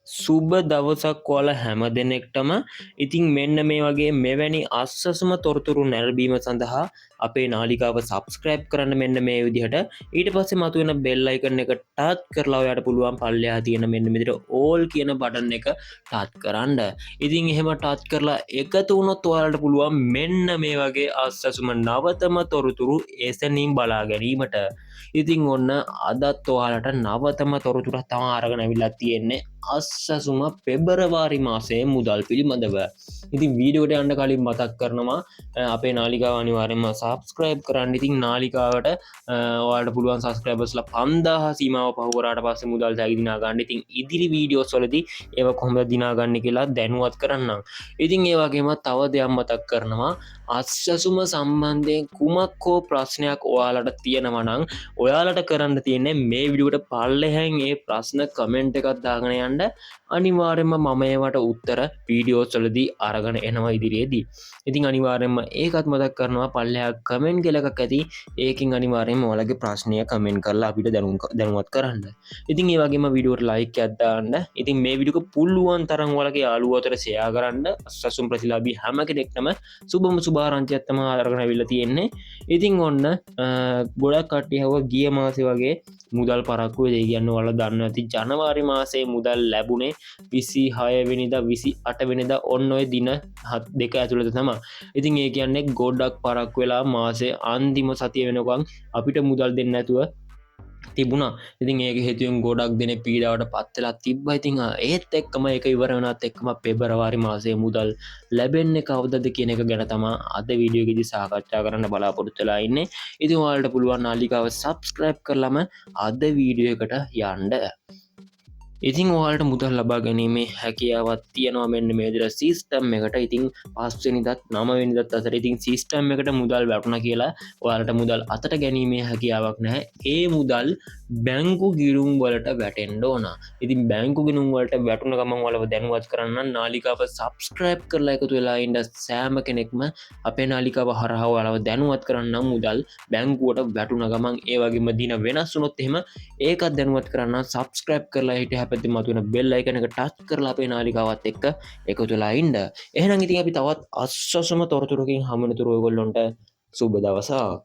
සුබ දවසක් ඔයාලා හැම දෙනෙක්ටම. ඉතින් මෙන්න මේ වගේ මෙවැනි අස්සසම තොරතුරු නැරඹීම සඳහා අපේ නාලිකාව සබස්ක්‍රයිබ් කරන්න මෙන්න මේ විදිහට. ඊට පස්සේ මතුවෙන බෙල් අයිකන් එක ටච් කරලා ඔයාලට පුළුවන් පල්ලෙහා තියෙන මෙන්න මෙතන ඕල් කියන බටන් එක ටච් කරන්න. ඉතින් එහෙම ටච් කරලා එකතු වුණොත් ඔයාලට පුළුවන් මෙන්න මේ වගේ අස්සසුම නවතම තොරතුරු එසනින් බලා ගැනීමට. ඉතින් ඔන්න අදත් ඔයාලට නවතම තොරතුරක් තමයි අරගෙන අවිල්ලා තියෙන්නේ අස්සසුම පෙබරවාරි මාසයේ මුදල් පිළිබඳව. ඉතින් වීඩියෝට යන්න කලින් මතක් කරනවා අපේ නාලිකාව අනිවාර්යෙන්ම සබස්ක්‍රයිබ් කරන්න. ඉතින් නාලිකාවට ඔයාලට පුළුවන් සබස්ක්‍රයිබර්ස්ලා 5000 සීමාව පහු කරාට පස්සේ මුදල් තෑගි දිනා ගන්න. ඉතින් ඉදිරි වීඩියෝස් වලදී ඒව කොහොමද දිනා ගන්න කියලා දැනුවත් කරන්නම්. ඉතින් ඒ වගේම තව දෙයක් මතක් කරනවා අස්සසුම සම්බන්ධයෙන් කුමක් හෝ ප්‍රශ්නයක් ඔයාලට තියෙනවා නම් ඔයාලට කරන්න තියෙන්නේ මේ වීඩියෝට පල්ලෙහාන් ඒ ප්‍රශ්න කමෙන්ට් එකක් දාගෙන යන්න. අනිවාර්යෙන්ම මම ඒවට උත්තර වීඩියෝස් වලදී අරගෙන එනවා ඉදිරියේදී. ඉතින් අනිවාර්යෙන්ම ඒකත් මතක් කරනවා පල්ලෙහා කමෙන්ට් එකක් ඇති. ඒකෙන් අනිවාර්යෙන්ම ඔයාලගේ ප්‍රශ්නය කමෙන්ට් කරලා අපිට දැනුවත් කරන්න. ඉතින් ඒ වගේම වීඩියෝට ලයික් එකක් දාන්න. ඉතින් මේ වීඩියෝ එක පුළුවන් තරම් ඔයාලගේ යාළුවෝ අතර ෂෙයා කරන්න. අස්සසුම් ප්‍රතිලාභී හැම කෙනෙක්ටම සුබම සුභාරංචියක් තමයි අරගෙන අවිල්ලා තියෙන්නේ. ඉතින් ඔන්න ගොඩක් කට්ටියව ගිය මාසේ වගේ මුදල් පරක්කු වෙයි කියන්නේ ඔයාලා දන්නවා ඇති. ජනවාරි මාසයේ මුදල් ලැබුණේ 26 වෙනිදා 28 වෙනිදා ඔන්න ඔය දින දෙක ඇතුළත තමයි. ඉතින් ඒ කියන්නේ ගොඩක් පරක්කු වෙලා මාසේ අන්තිම සතිය වෙනකන් අපිට මුදල් දෙන්න නැතුව තිබුණා. ඉතින් ඒක හේතුවෙන් ගොඩක් දෙනෙක් පීඩාවට පත් වෙලා තිබ්බා. ඉතින් ඒත් එක්කම ඒක ඉවර වෙනාත් එක්කම පෙබරවාරි මාසයේ මුදල් ලැබෙන්නේ කවදද කියන එක ගැන තමයි අද වීඩියෝ එකේදී සාකච්ඡා කරන්න බලාපොරොත්තු වෙලා ඉන්නේ. ඉතින් ඔයාලට පුළුවන් නාලිකාව සබස්ක්‍රයිබ් කරලාම අද වීඩියෝ එකට යන්න. ඉතින් ඔයාලට මුදල් ලබා ගැනීමේ හැකියාවක් තියෙනවා මෙන්න මේ විදිහට සිස්ටම් එකට. ඉතින් 5 වෙනිදාත් 9 වෙනිදාත් අතර ඉතින් සිස්ටම් එකට මුදල් වැටුණා කියලා ඔයාලට මුදල් අතට ගැනීමේ හැකියාවක් නැහැ. ඒ මුදල් බැංකු ගිණුම් වලට වැටෙන්න ඕන. ඉතින් බැංකු ගිණුම් වලට වැටුණ ගමන් ඔයාලව දැනුවත් කරන්න නාලිකාව සබස්ක්‍රයිබ් කරලා එකතු වෙලා ඉන්න සෑම කෙනෙක්ම අපේ නාලිකාව හරහා ඔයාලව දැනුවත් කරන්න මුදල් බැංකුවට වැටුණ ගමන් ඒ වගේම දින වෙනස් වුණොත් එහෙම ඒකත් දැනුවත් කරන්න සබස්ක්‍රයිබ් කරලා හිටිය පැති මතුවෙන බෙල් අයිකන් එක ටච් කරලා අපේ නාලිකාවත් එක්ක එකතු වෙලා ඉන්න. එහෙනම් ඉතින් අපි තවත් අස්සසම තොරතුරකින් හමු වෙනතුරු ඔයගොල්ලන්ට සුබ දවසක්.